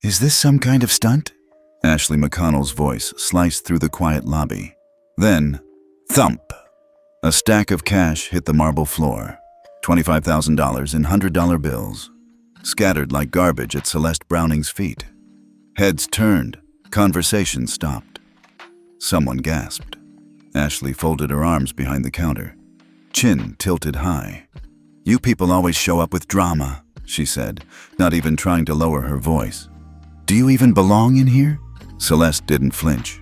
Is this some kind of stunt? Ashley McConnell's voice sliced through the quiet lobby. Then, thump! A stack of cash hit the marble floor. $25,000 in $100 bills, scattered like garbage at Celeste Browning's feet. Heads turned, conversation stopped. Someone gasped. Ashley folded her arms behind the counter, chin tilted high. "You people always show up with drama," she said, not even trying to lower her voice. "Do you even belong in here?" Celeste didn't flinch.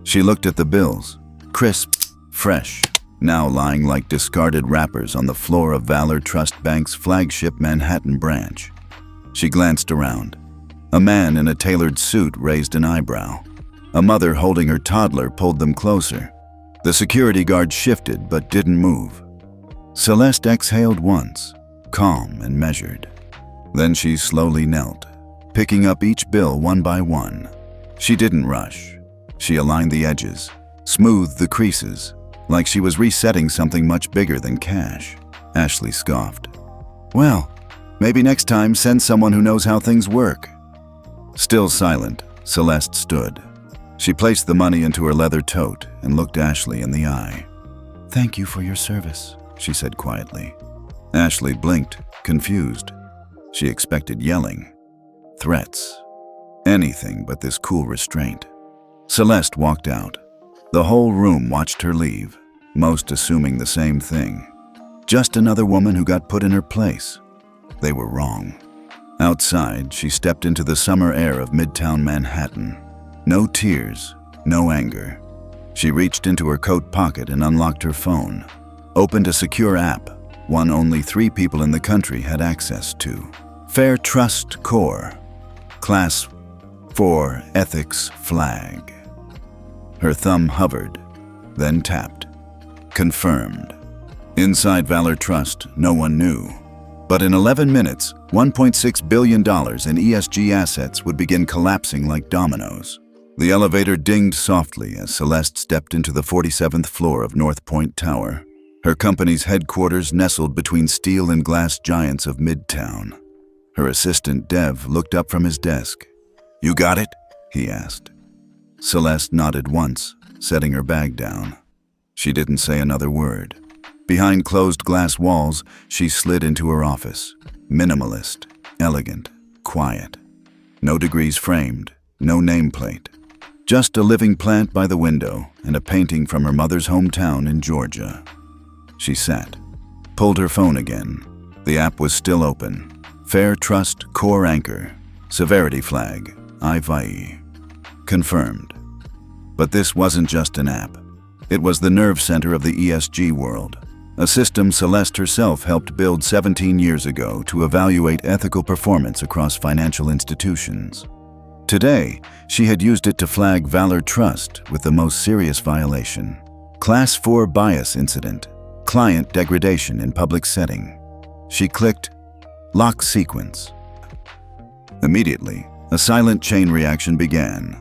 She looked at the bills, crisp, fresh, now lying like discarded wrappers on the floor of Valor Trust Bank's flagship Manhattan branch. She glanced around. A man in a tailored suit raised an eyebrow. A mother holding her toddler pulled them closer. The security guard shifted but didn't move. Celeste exhaled once, calm and measured. Then she slowly knelt, picking up each bill one by one. She didn't rush. She aligned the edges, smoothed the creases, like she was resetting something much bigger than cash. Ashley scoffed. "Well, maybe next time send someone who knows how things work." Still silent, Celeste stood. She placed the money into her leather tote and looked Ashley in the eye. "Thank you for your service," she said quietly. Ashley blinked, confused. She expected yelling, threats, anything but this cool restraint. Celeste walked out. The whole room watched her leave, most assuming the same thing. Just another woman who got put in her place. They were wrong. Outside, she stepped into the summer air of Midtown Manhattan. No tears, no anger. She reached into her coat pocket and unlocked her phone, opened a secure app, one only 3 people in the country had access to. FairTrust Core, Class 4 Ethics Flag. Her thumb hovered, then tapped. Confirmed. Inside Valor Trust, no one knew. But in 11 minutes, $1.6 billion in ESG assets would begin collapsing like dominoes. The elevator dinged softly as Celeste stepped into the 47th floor of North Point Tower. Her company's headquarters nestled between steel and glass giants of Midtown. Her assistant, Dev, looked up from his desk. "You got it?" he asked. Celeste nodded once, setting her bag down. She didn't say another word. Behind closed glass walls, she slid into her office. Minimalist, elegant, quiet. No degrees framed, no nameplate. Just a living plant by the window and a painting from her mother's hometown in Georgia. She sat, pulled her phone again. The app was still open. FairTrust Core Anchor, Severity Flag, IVI. Confirmed. But this wasn't just an app. It was the nerve center of the ESG world, a system Celeste herself helped build 17 years ago to evaluate ethical performance across financial institutions. Today, she had used it to flag Valor Trust with the most serious violation. Class 4 bias incident, client degradation in public setting. She clicked Lock Sequence. Immediately, a silent chain reaction began.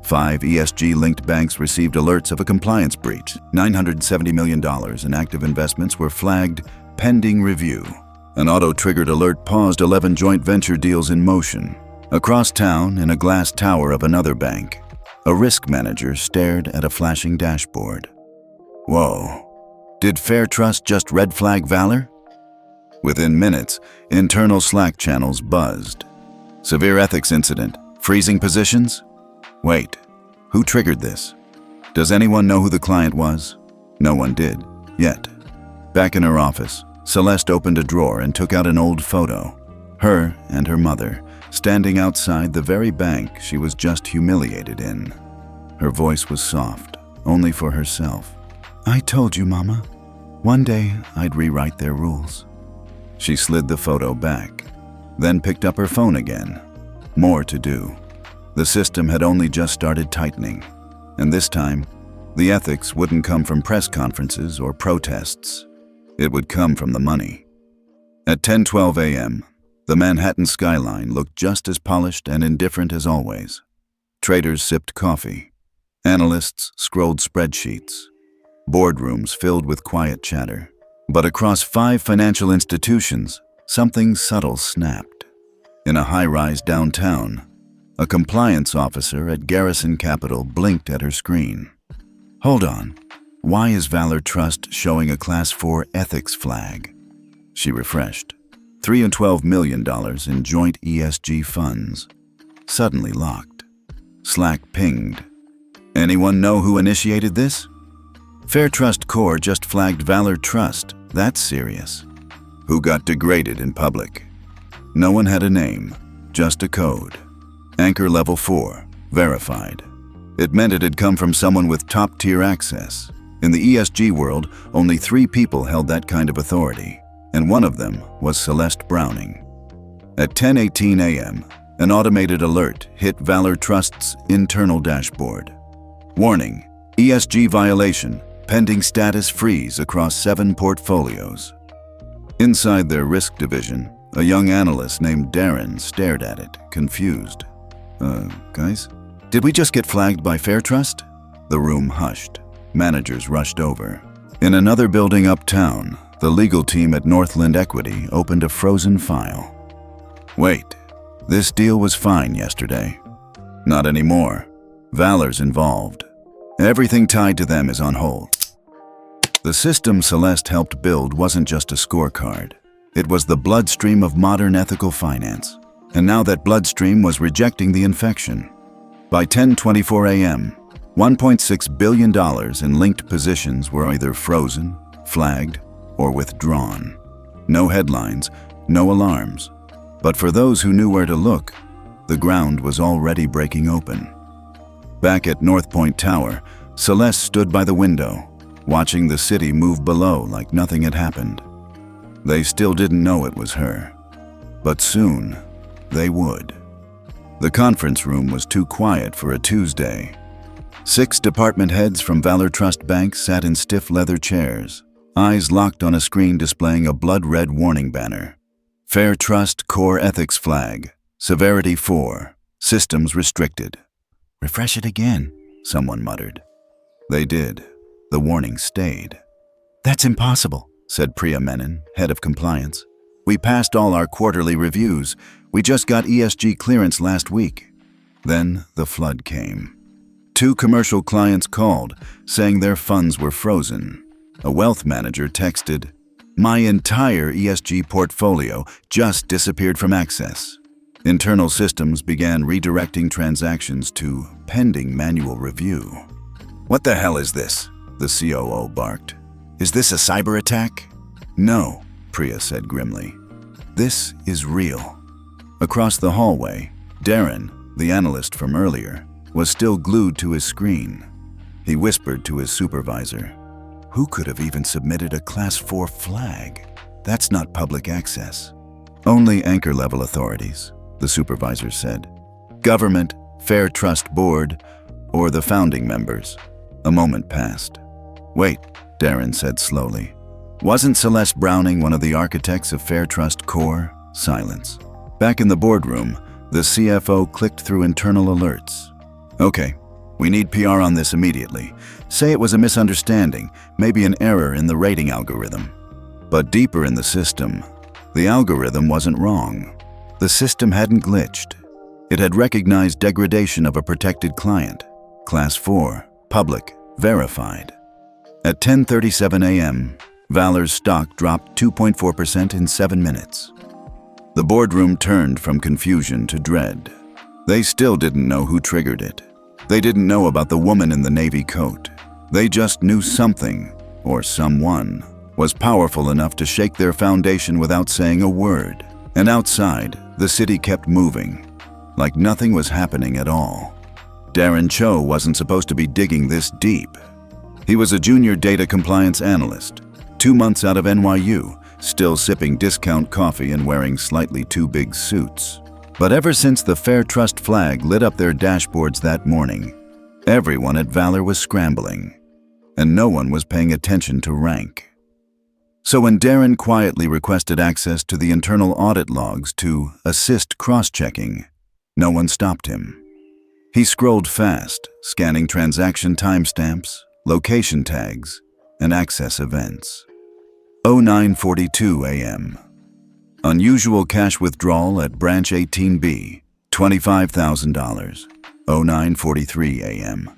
5 ESG-linked banks received alerts of a compliance breach. $970 million in active investments were flagged pending review. An auto-triggered alert paused 11 joint venture deals in motion. Across town, in a glass tower of another bank, a risk manager stared at a flashing dashboard. Whoa. Did FairTrust just red flag Valor? Within minutes, internal Slack channels buzzed. Severe ethics incident. Freezing positions? Wait, who triggered this? Does anyone know who the client was? No one did, yet. Back in her office, Celeste opened a drawer and took out an old photo. Her and her mother, standing outside the very bank she was just humiliated in. Her voice was soft, only for herself. "I told you, Mama. One day I'd rewrite their rules." She slid the photo back, then picked up her phone again. More to do. The system had only just started tightening, and this time, the ethics wouldn't come from press conferences or protests. It would come from the money. At 10:12 a.m., the Manhattan skyline looked just as polished and indifferent as always. Traders sipped coffee. Analysts scrolled spreadsheets. Boardrooms filled with quiet chatter. But across 5 financial institutions, something subtle snapped. In a high-rise downtown, A compliance officer at Garrison Capital blinked at her screen. Hold on. Why is Valor Trust showing a Class 4 ethics flag? She refreshed. $3 and $12 million in joint ESG funds. Suddenly locked. Slack pinged. Anyone know who initiated this? FairTrust Core just flagged Valor Trust. That's serious. Who got degraded in public? No one had a name, just a code. Anchor level 4, verified. It meant it had come from someone with top-tier access. In the ESG world, only 3 people held that kind of authority, and one of them was Celeste Browning. At 10:18 a.m., an automated alert hit Valor Trust's internal dashboard. Warning, ESG violation, pending status freeze across 7 portfolios. Inside their risk division, a young analyst named Darren stared at it, confused. Guys? Did we just get flagged by FairTrust? The room hushed. Managers rushed over. In another building uptown, the legal team at Northland Equity opened a frozen file. Wait, this deal was fine yesterday. Not anymore. Valor's involved. Everything tied to them is on hold. The system Celeste helped build wasn't just a scorecard. It was the bloodstream of modern ethical finance. And now that bloodstream was rejecting the infection. By 10:24 a.m., $1.6 billion in linked positions were either frozen, flagged, or withdrawn. No headlines, no alarms. But for those who knew where to look, the ground was already breaking open. Back at North Point Tower, Celeste stood by the window, watching the city move below like nothing had happened. They still didn't know it was her. But soon, they would. The conference room was too quiet for a Tuesday. 6 department heads from Valor Trust Bank sat in stiff leather chairs, eyes locked on a screen displaying a blood-red warning banner. FairTrust Core Ethics Flag, Severity 4, Systems Restricted. Refresh it again, someone muttered. They did. The warning stayed. That's impossible, said Priya Menon, head of compliance. We passed all our quarterly reviews. We just got ESG clearance last week. Then the flood came. 2 commercial clients called, saying their funds were frozen. A wealth manager texted, "My entire ESG portfolio just disappeared from access." Internal systems began redirecting transactions to pending manual review. "What the hell is this?" the COO barked. "Is this a cyber attack?" "No," Priya said grimly. "This is real." Across the hallway, Darren, the analyst from earlier, was still glued to his screen. He whispered to his supervisor, "Who could have even submitted a Class 4 flag? That's not public access." "Only anchor-level authorities," the supervisor said. "Government, FairTrust Board, or the founding members." A moment passed. "Wait," Darren said slowly. "Wasn't Celeste Browning one of the architects of FairTrust Core?" Silence. Back in the boardroom, the CFO clicked through internal alerts. "Okay, we need PR on this immediately. Say it was a misunderstanding, maybe an error in the rating algorithm." But deeper in the system, the algorithm wasn't wrong. The system hadn't glitched. It had recognized degradation of a protected client, Class 4, public, verified. At 10:37 a.m., Valor's stock dropped 2.4% in 7 minutes. The boardroom turned from confusion to dread. They still didn't know who triggered it. They didn't know about the woman in the navy coat. They just knew something, or someone, was powerful enough to shake their foundation without saying a word. And outside, the city kept moving, like nothing was happening at all. Darren Cho wasn't supposed to be digging this deep. He was a junior data compliance analyst, 2 months out of NYU, still sipping discount coffee and wearing slightly too big suits. But ever since the FairTrust flag lit up their dashboards that morning, everyone at Valor was scrambling, and no one was paying attention to rank. So when Darren quietly requested access to the internal audit logs to assist cross-checking, no one stopped him. He scrolled fast, scanning transaction timestamps, location tags, and access events. 09:42 a.m. Unusual cash withdrawal at branch 18B, $25,000, 09:43 a.m.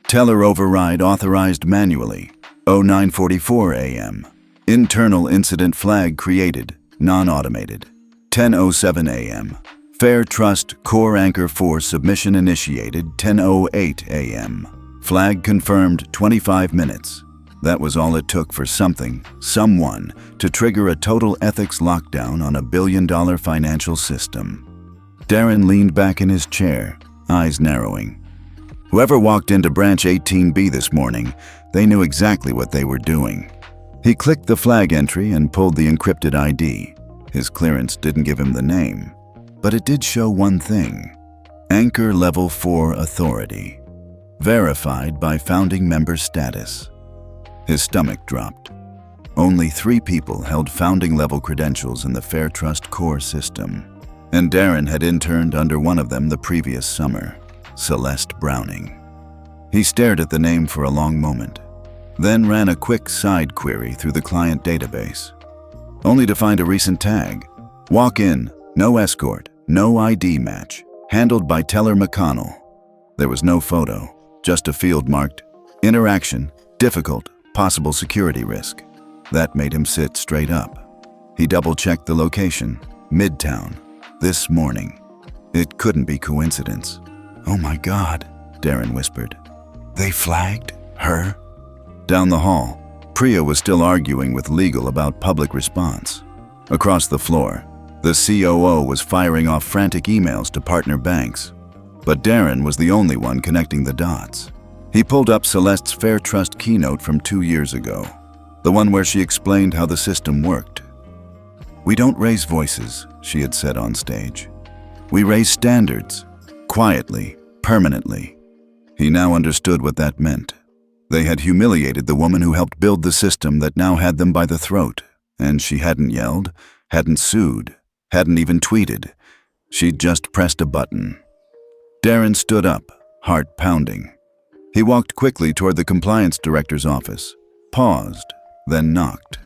Teller override authorized manually, 09:44 a.m. Internal incident flag created, non-automated, 10:07 a.m. FairTrust Core Anchor 4 submission initiated, 10:08 a.m. Flag confirmed, 25 minutes. That was all it took for someone, to trigger a total ethics lockdown on a billion-dollar financial system. Darren leaned back in his chair, eyes narrowing. Whoever walked into Branch 18B this morning, they knew exactly what they were doing. He clicked the flag entry and pulled the encrypted ID. His clearance didn't give him the name, but it did show one thing: Anchor Level 4 Authority, verified by founding member status. His stomach dropped. Only 3 people held founding-level credentials in the FairTrust Core system, and Darren had interned under one of them the previous summer, Celeste Browning. He stared at the name for a long moment, then ran a quick side query through the client database, only to find a recent tag: walk in, no escort, no ID match, handled by Teller McConnell. There was no photo, just a field marked interaction, difficult, possible security risk. That made him sit straight up. He double-checked the location, Midtown, this morning. It couldn't be coincidence. "Oh my God," Darren whispered. "They flagged her?" Down the hall, Priya was still arguing with legal about public response. Across the floor, the COO was firing off frantic emails to partner banks, but Darren was the only one connecting the dots. He pulled up Celeste's FairTrust keynote from 2 years ago, the one where she explained how the system worked. "We don't raise voices," she had said on stage. "We raise standards, quietly, permanently." He now understood what that meant. They had humiliated the woman who helped build the system that now had them by the throat, and she hadn't yelled, hadn't sued, hadn't even tweeted. She'd just pressed a button. Darren stood up, heart pounding. He walked quickly toward the compliance director's office, paused, then knocked.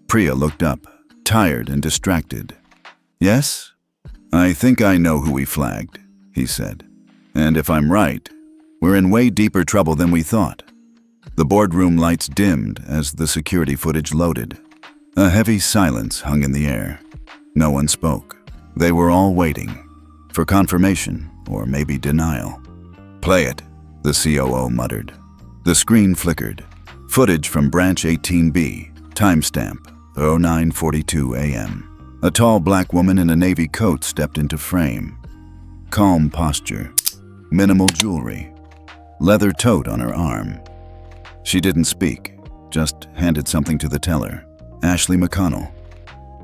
Priya looked up, tired and distracted. "Yes? I think I know who we flagged," he said. "And if I'm right, we're in way deeper trouble than we thought." The boardroom lights dimmed as the security footage loaded. A heavy silence hung in the air. No one spoke. They were all waiting for confirmation or maybe denial. "Play it," the COO muttered. The screen flickered. Footage from Branch 18B, timestamp 09:42 a.m. A tall black woman in a navy coat stepped into frame. Calm posture, minimal jewelry, leather tote on her arm. She didn't speak, just handed something to the teller, Ashley McConnell.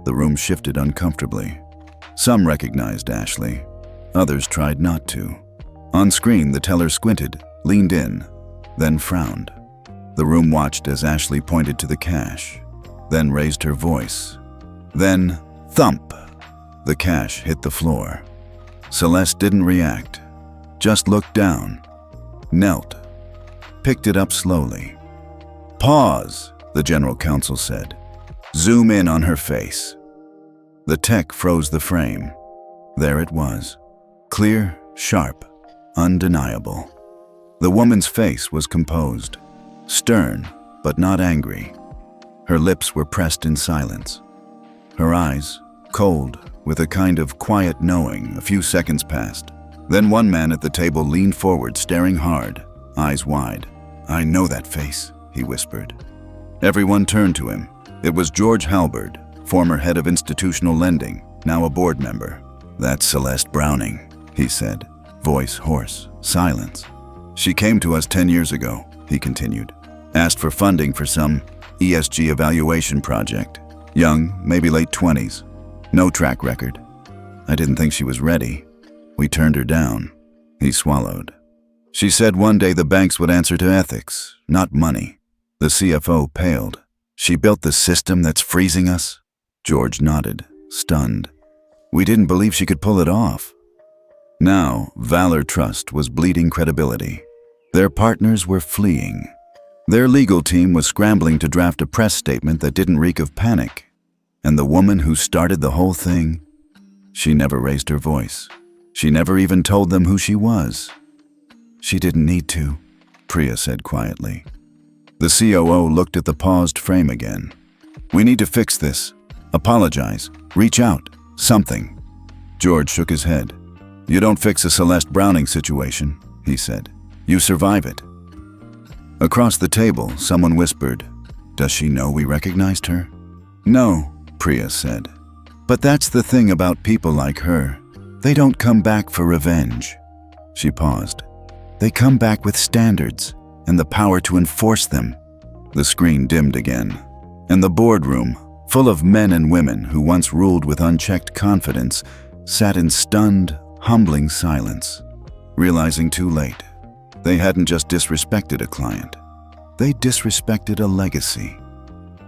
The room shifted uncomfortably. Some recognized Ashley. Others tried not to. On screen, the teller squinted, leaned in, then frowned. The room watched as Ashley pointed to the cash, then raised her voice. Then, thump! The cash hit the floor. Celeste didn't react, just looked down, knelt, picked it up slowly. "Pause," the general counsel said. "Zoom in on her face." The tech froze the frame. There it was. Clear, sharp, undeniable. The woman's face was composed, stern, but not angry. Her lips were pressed in silence. Her eyes, cold, with a kind of quiet knowing. A few seconds passed. Then one man at the table leaned forward, staring hard, eyes wide. "I know that face," he whispered. Everyone turned to him. It was George Halberd, former head of institutional lending, now a board member. "That's Celeste Browning," he said, voice hoarse, silence. "She came to us 10 years ago," he continued. "Asked for funding for some ESG evaluation project. Young, maybe late 20s. No track record. I didn't think she was ready. We turned her down." He swallowed. "She said one day the banks would answer to ethics, not money." The CFO paled. "She built the system that's freezing us?" George nodded, stunned. "We didn't believe she could pull it off." Now, Valor Trust was bleeding credibility. Their partners were fleeing. Their legal team was scrambling to draft a press statement that didn't reek of panic. And the woman who started the whole thing, she never raised her voice. She never even told them who she was. She didn't need to, Priya said quietly. The COO looked at the paused frame again. We need to fix this. Apologize. Reach out. Something. George shook his head. You don't fix a Celeste Browning situation, he said. You survive it. Across the table, someone whispered, Does she know we recognized her? No, Priya said. But that's the thing about people like her. They don't come back for revenge. She paused. They come back with standards and the power to enforce them. The screen dimmed again, and the boardroom, full of men and women who once ruled with unchecked confidence, sat in stunned, humbling silence, realizing too late. They hadn't just disrespected a client. They disrespected a legacy.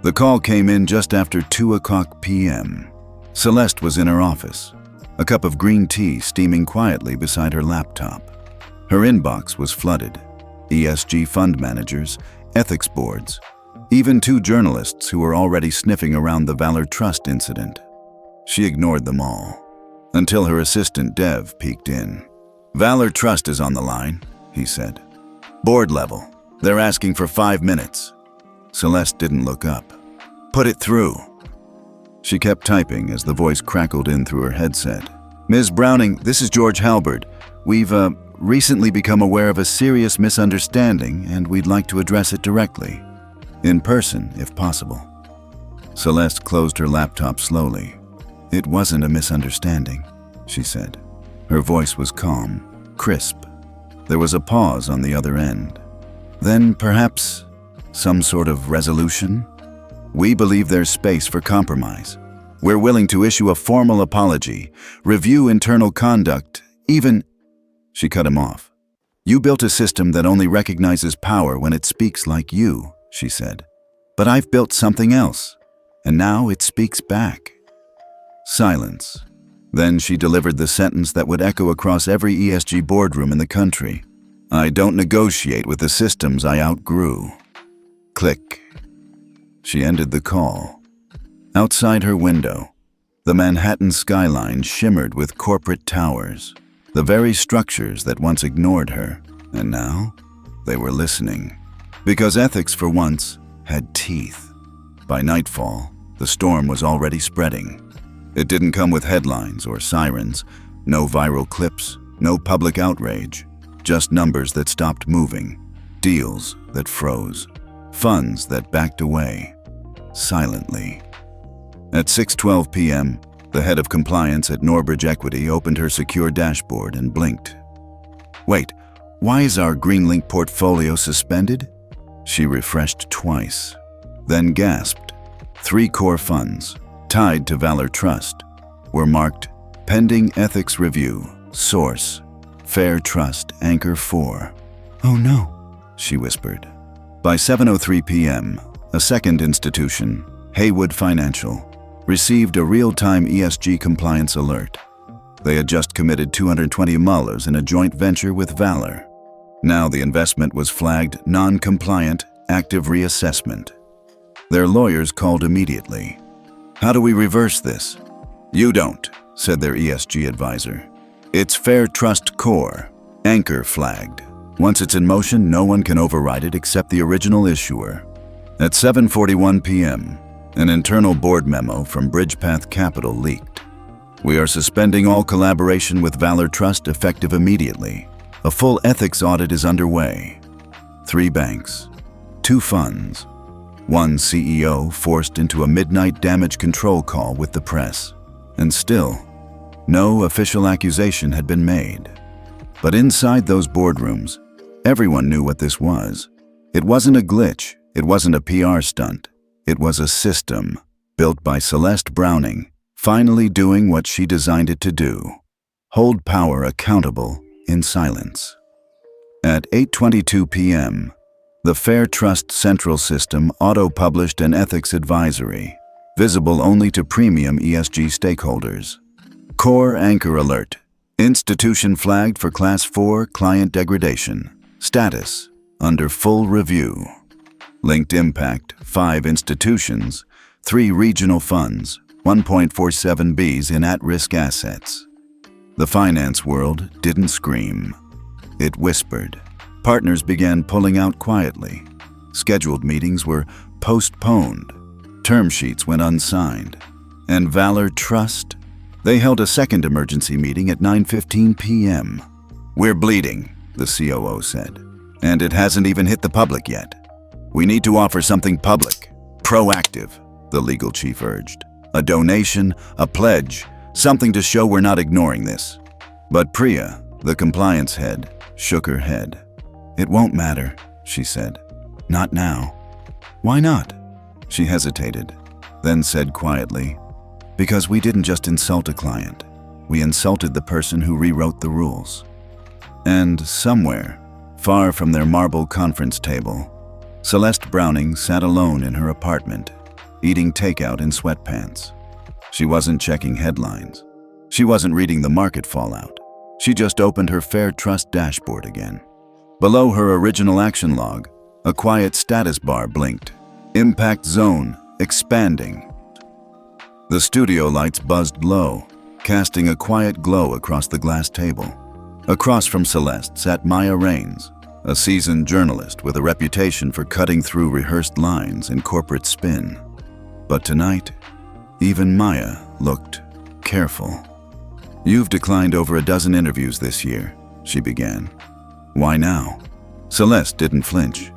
The call came in just after 2:00 p.m. Celeste was in her office, a cup of green tea steaming quietly beside her laptop. Her inbox was flooded. ESG fund managers, ethics boards, even 2 journalists who were already sniffing around the Valor Trust incident. She ignored them all, until her assistant Dev peeked in. Valor Trust is on the line, he said. Board level. They're asking for 5 minutes. Celeste didn't look up. Put it through. She kept typing as the voice crackled in through her headset. Ms. Browning, this is George Halberd. We've recently become aware of a serious misunderstanding and we'd like to address it directly. In person, if possible. Celeste closed her laptop slowly. It wasn't a misunderstanding, she said. Her voice was calm, crisp. There was a pause on the other end. Then perhaps some sort of resolution? We believe there's space for compromise. We're willing to issue a formal apology, review internal conduct, even... She cut him off. You built a system that only recognizes power when it speaks like you, she said. But I've built something else, and now it speaks back. Silence. Then she delivered the sentence that would echo across every ESG boardroom in the country. I don't negotiate with the systems I outgrew. Click. She ended the call. Outside her window, the Manhattan skyline shimmered with corporate towers, the very structures that once ignored her, and now they were listening. Because ethics, for once, had teeth. By nightfall, the storm was already spreading. It didn't come with headlines or sirens, no viral clips, no public outrage, just numbers that stopped moving, deals that froze, funds that backed away, silently. At 6:12 p.m., the head of compliance at Norbridge Equity opened her secure dashboard and blinked. Wait, why is our Greenlink portfolio suspended? She refreshed twice, then gasped. 3 core funds, tied to Valor Trust, were marked Pending Ethics Review, Source, FairTrust Anchor 4. Oh no, she whispered. By 7:03 p.m., a second institution, Haywood Financial, received a real-time ESG compliance alert. They had just committed $220 million in a joint venture with Valor. Now the investment was flagged non-compliant, active reassessment. Their lawyers called immediately. How do we reverse this? You don't, said their ESG advisor. It's FairTrust Core, anchor flagged. Once it's in motion, no one can override it except the original issuer. At 7:41 p.m., an internal board memo from Bridgepath Capital leaked. We are suspending all collaboration with Valor Trust effective immediately. A full ethics audit is underway. 3 banks, 2 funds, 1 CEO forced into a midnight damage control call with the press. And still, no official accusation had been made. But inside those boardrooms, everyone knew what this was. It wasn't a glitch. It wasn't a PR stunt. It was a system built by Celeste Browning, finally doing what she designed it to do: hold power accountable in silence. At 8:22 p.m., the FairTrust Central System auto-published an ethics advisory, visible only to premium ESG stakeholders. Core Anchor Alert. Institution flagged for Class 4 client degradation. Status: under full review. Linked impact: 5 institutions, 3 regional funds, 1.47 Bs in at-risk assets. The finance world didn't scream. It whispered. Partners began pulling out quietly. Scheduled meetings were postponed. Term sheets went unsigned. And Valor Trust? They held a second emergency meeting at 9:15 p.m. "We're bleeding," the COO said. "And it hasn't even hit the public yet. We need to offer something public, proactive," the legal chief urged. "A donation, a pledge, something to show we're not ignoring this." But Priya, the compliance head, shook her head. "It won't matter," she said. "Not now." "Why not?" She hesitated, then said quietly, "Because we didn't just insult a client. We insulted the person who rewrote the rules." And somewhere, far from their marble conference table, Celeste Browning sat alone in her apartment, eating takeout in sweatpants. She wasn't checking headlines. She wasn't reading the market fallout. She just opened her FairTrust dashboard again. Below her original action log, a quiet status bar blinked. Impact zone expanding. The studio lights buzzed low, casting a quiet glow across the glass table. Across from Celeste sat Maya Rains, a seasoned journalist with a reputation for cutting through rehearsed lines and corporate spin. But tonight, even Maya looked careful. "You've declined over a dozen interviews this year," she began. "Why now?" Celeste didn't flinch.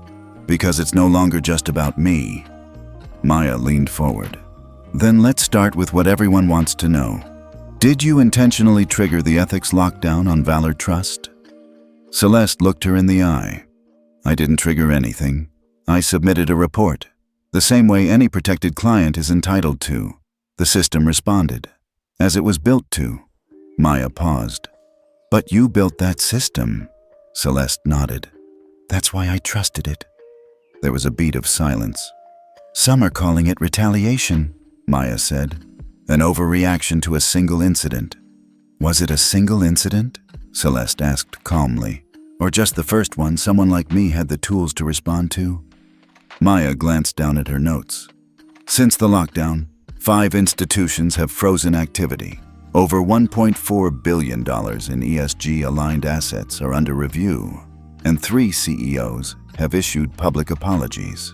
"Because it's no longer just about me." Maya leaned forward. "Then let's start with what everyone wants to know. Did you intentionally trigger the ethics lockdown on Valor Trust?" Celeste looked her in the eye. "I didn't trigger anything. I submitted a report, the same way any protected client is entitled to." The system responded, as it was built to. Maya paused. "But you built that system." Celeste nodded. "That's why I trusted it." There was a beat of silence. "Some are calling it retaliation," Maya said. "An overreaction to a single incident." "Was it a single incident?" Celeste asked calmly. "Or just the first one someone like me had the tools to respond to?" Maya glanced down at her notes. "Since the lockdown, 5 institutions have frozen activity. Over $1.4 billion in ESG-aligned assets are under review, and 3 CEOs have issued public apologies."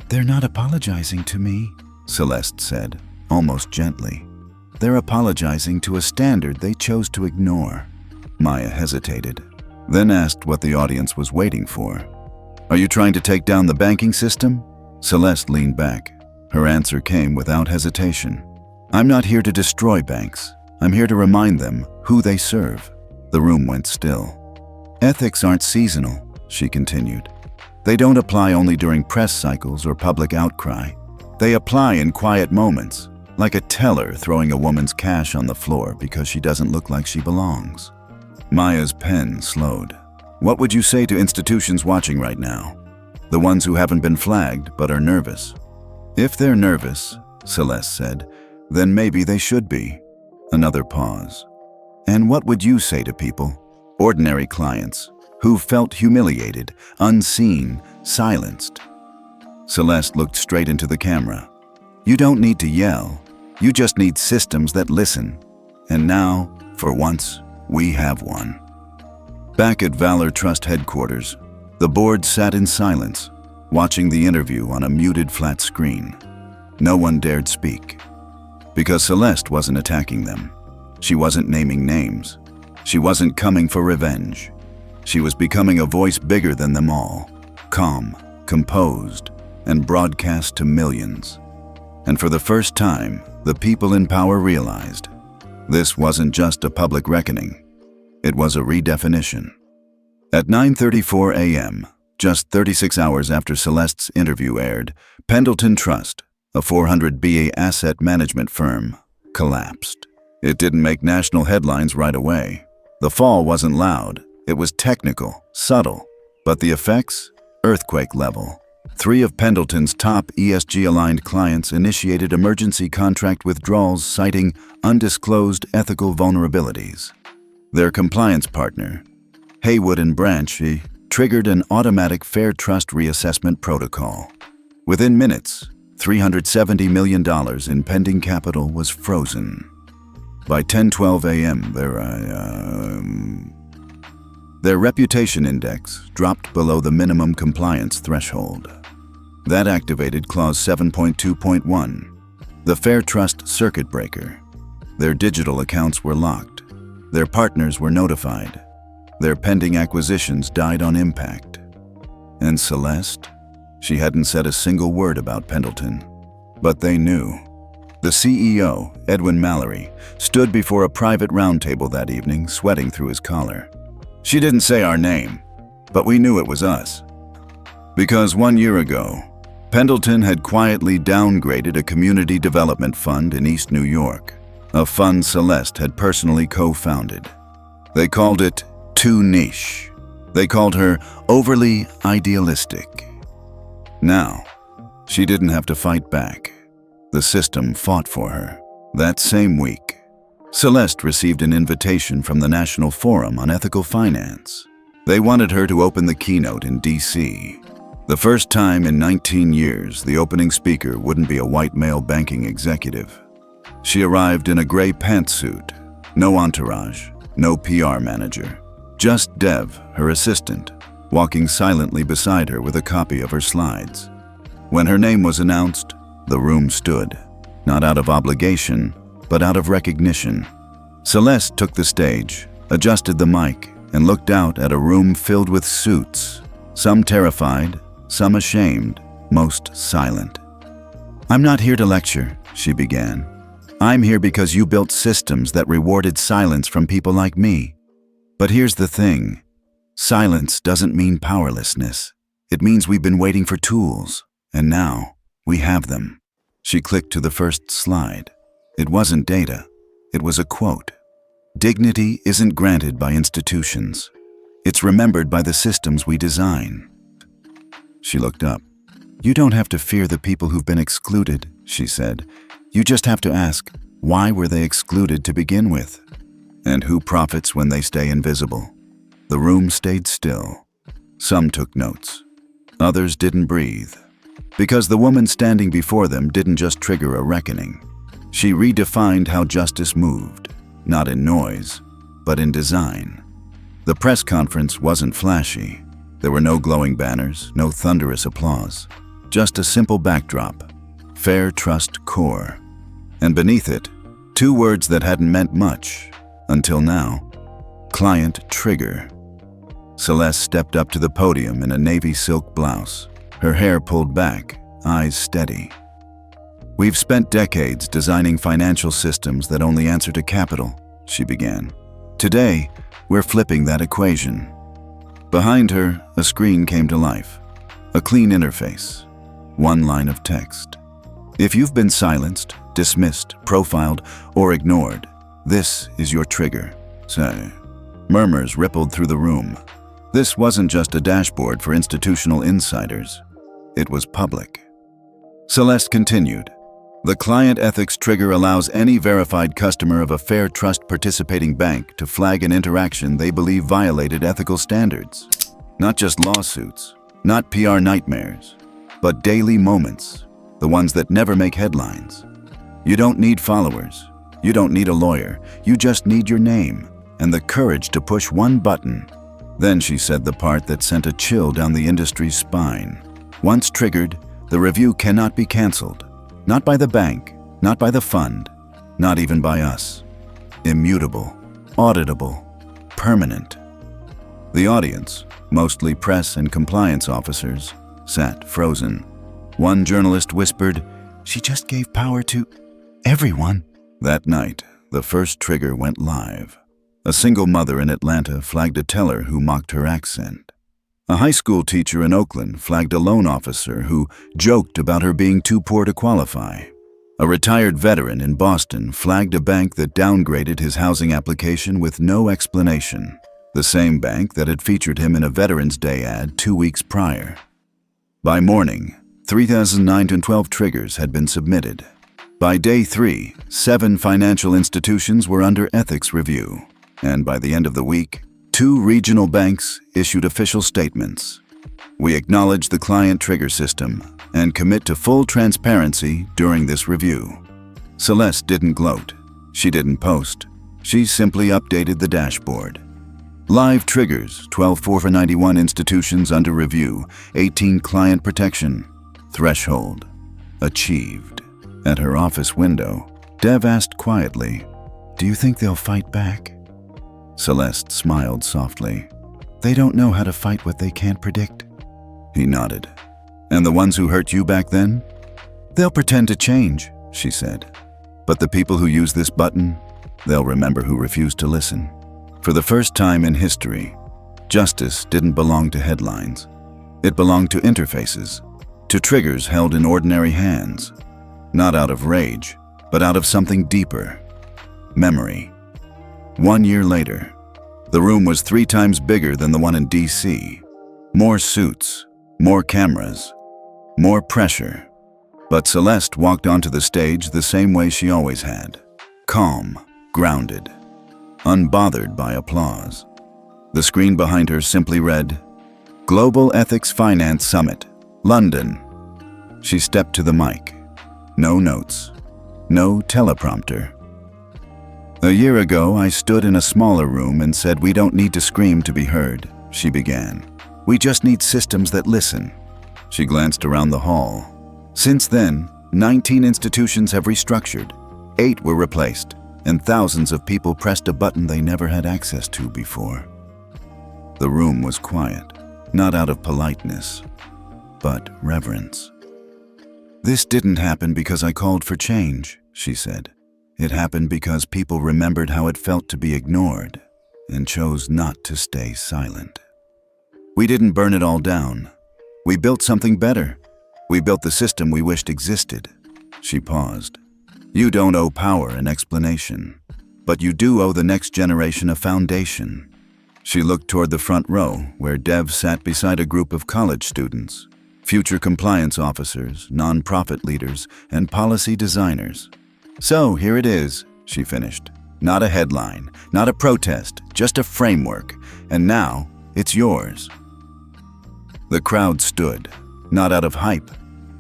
"They're not apologizing to me," Celeste said, almost gently. "They're apologizing to a standard they chose to ignore." Maya hesitated, then asked what the audience was waiting for. "Are you trying to take down the banking system?" Celeste leaned back. Her answer came without hesitation. "I'm not here to destroy banks. I'm here to remind them who they serve." The room went still. "Ethics aren't seasonal," she continued. "They don't apply only during press cycles or public outcry. They apply in quiet moments, like a teller throwing a woman's cash on the floor because she doesn't look like she belongs." Maya's pen slowed. "What would you say to institutions watching right now? The ones who haven't been flagged but are nervous?" "If they're nervous," Celeste said, "then maybe they should be." Another pause. "And what would you say to people, ordinary clients, who felt humiliated, unseen, silenced?" Celeste looked straight into the camera. "You don't need to yell. You just need systems that listen. And now, for once, we have one." Back at Valor Trust headquarters, the board sat in silence, watching the interview on a muted flat screen. No one dared speak. Because Celeste wasn't attacking them. She wasn't naming names. She wasn't coming for revenge. She was becoming a voice bigger than them all, calm, composed, and broadcast to millions. And for the first time, the people in power realized this wasn't just a public reckoning. It was a redefinition. At 9:34 a.m., just 36 hours after Celeste's interview aired, Pendleton Trust, a 400 BA asset management firm, collapsed. It didn't make national headlines right away. The fall wasn't loud. It was technical, subtle, but the effects? Earthquake level. 3 of Pendleton's top ESG-aligned clients initiated emergency contract withdrawals citing undisclosed ethical vulnerabilities. Their compliance partner, Haywood and Branch, triggered an automatic FairTrust reassessment protocol. Within minutes, $370 million in pending capital was frozen. By 10:12 a.m., their reputation index dropped below the minimum compliance threshold. That activated Clause 7.2.1, the FairTrust circuit breaker. Their digital accounts were locked. Their partners were notified. Their pending acquisitions died on impact. And Celeste? She hadn't said a single word about Pendleton. But they knew. The CEO, Edwin Mallory, stood before a private roundtable that evening, sweating through his collar. She didn't say our name, but we knew it was us. Because 1 year ago, Pendleton had quietly downgraded a community development fund in East New York, a fund Celeste had personally co-founded. They called it too niche. They called her overly idealistic. Now, she didn't have to fight back. The system fought for her. That same week, Celeste received an invitation from the National Forum on Ethical Finance. They wanted her to open the keynote in D.C. The first time in 19 years, the opening speaker wouldn't be a white male banking executive. She arrived in a gray pantsuit, no entourage, no PR manager. Just Dev, her assistant, walking silently beside her with a copy of her slides. When her name was announced, the room stood, not out of obligation, but out of recognition. Celeste took the stage, adjusted the mic, and looked out at a room filled with suits, some terrified, some ashamed, most silent. "I'm not here to lecture," she began. "I'm here because you built systems that rewarded silence from people like me. But here's the thing. Silence doesn't mean powerlessness. It means we've been waiting for tools, and now we have them." She clicked to the first slide. It wasn't data. It was a quote. "Dignity isn't granted by institutions. It's remembered by the systems we design." She looked up. "You don't have to fear the people who've been excluded," she said. "You just have to ask, why were they excluded to begin with? And who profits when they stay invisible?" The room stayed still. Some took notes. Others didn't breathe. Because the woman standing before them didn't just trigger a reckoning. She redefined how justice moved, not in noise, but in design. The press conference wasn't flashy. There were no glowing banners, no thunderous applause. Just a simple backdrop, FairTrust Core. And beneath it, two words that hadn't meant much, until now: client trigger. Celeste stepped up to the podium in a navy silk blouse, her hair pulled back, eyes steady. "We've spent decades designing financial systems that only answer to capital," she began. "Today, we're flipping that equation." Behind her, a screen came to life. A clean interface. One line of text. "If you've been silenced, dismissed, profiled, or ignored, this is your trigger." Say. Murmurs rippled through the room. This wasn't just a dashboard for institutional insiders. It was public. Celeste continued. "The client ethics trigger allows any verified customer of a FairTrust participating bank to flag an interaction they believe violated ethical standards. Not just lawsuits, not PR nightmares, but daily moments, the ones that never make headlines. You don't need followers. You don't need a lawyer. You just need your name and the courage to push one button." Then she said the part that sent a chill down the industry's spine. "Once triggered, the review cannot be canceled. Not by the bank, not by the fund, not even by us. Immutable, auditable, permanent." The audience, mostly press and compliance officers, sat frozen. One journalist whispered, "She just gave power to everyone." That night, the first trigger went live. A single mother in Atlanta flagged a teller who mocked her accent. A high school teacher in Oakland flagged a loan officer who joked about her being too poor to qualify. A retired veteran in Boston flagged a bank that downgraded his housing application with no explanation, the same bank that had featured him in a Veterans Day ad 2 weeks prior. By morning, 3,912 triggers had been submitted. By day 3, 7 financial institutions were under ethics review. And by the end of the week, 2 regional banks issued official statements. "We acknowledge the client trigger system and commit to full transparency during this review." Celeste didn't gloat. She didn't post. She simply updated the dashboard. Live triggers, 12-4 for 91 institutions under review, 18 client protection. Threshold. Achieved. At her office window, Dev asked quietly, "Do you think they'll fight back?" Celeste smiled softly. "They don't know how to fight what they can't predict." He nodded. "And the ones who hurt you back then?" "They'll pretend to change," she said. "But the people who use this button, they'll remember who refused to listen." For the first time in history, justice didn't belong to headlines. It belonged to interfaces, to triggers held in ordinary hands, not out of rage, but out of something deeper: memory. 1 year later, the room was 3 times bigger than the one in DC. More suits, more cameras, more pressure. But Celeste walked onto the stage the same way she always had: calm, grounded, unbothered by applause. The screen behind her simply read, "Global Ethics Finance Summit, London." She stepped to the mic. No notes, no teleprompter. "A year ago, I stood in a smaller room and said, 'We don't need to scream to be heard,'" she began. "We just need systems that listen." She glanced around the hall. Since then, 19 institutions have restructured, 8 were replaced, and thousands of people pressed a button they never had access to before. The room was quiet, not out of politeness, but reverence. "This didn't happen because I called for change," she said. "It happened because people remembered how it felt to be ignored and chose not to stay silent. We didn't burn it all down. We built something better. We built the system we wished existed." She paused. "You don't owe power an explanation, but you do owe the next generation a foundation." She looked toward the front row, where Dev sat beside a group of college students, future compliance officers, nonprofit leaders, and policy designers. "So here it is," she finished. "Not a headline, not a protest, just a framework, and now it's yours." The crowd stood, not out of hype,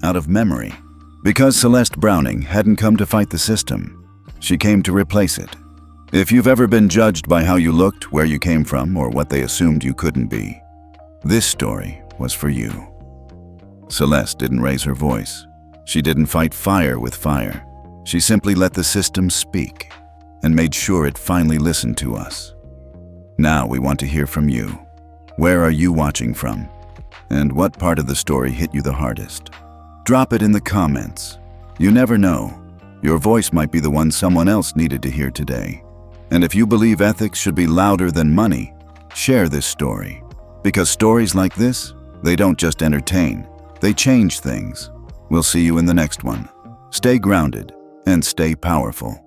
out of memory. Because Celeste Browning hadn't come to fight the system. She came to replace it. If you've ever been judged by how you looked, where you came from, or what they assumed you couldn't be, this story was for you. Celeste didn't raise her voice. She didn't fight fire with fire. She simply let the system speak and made sure it finally listened to us. Now we want to hear from you. Where are you watching from? And what part of the story hit you the hardest? Drop it in the comments. You never know. Your voice might be the one someone else needed to hear today. And if you believe ethics should be louder than money, share this story. Because stories like this, they don't just entertain, they change things. We'll see you in the next one. Stay grounded and stay powerful.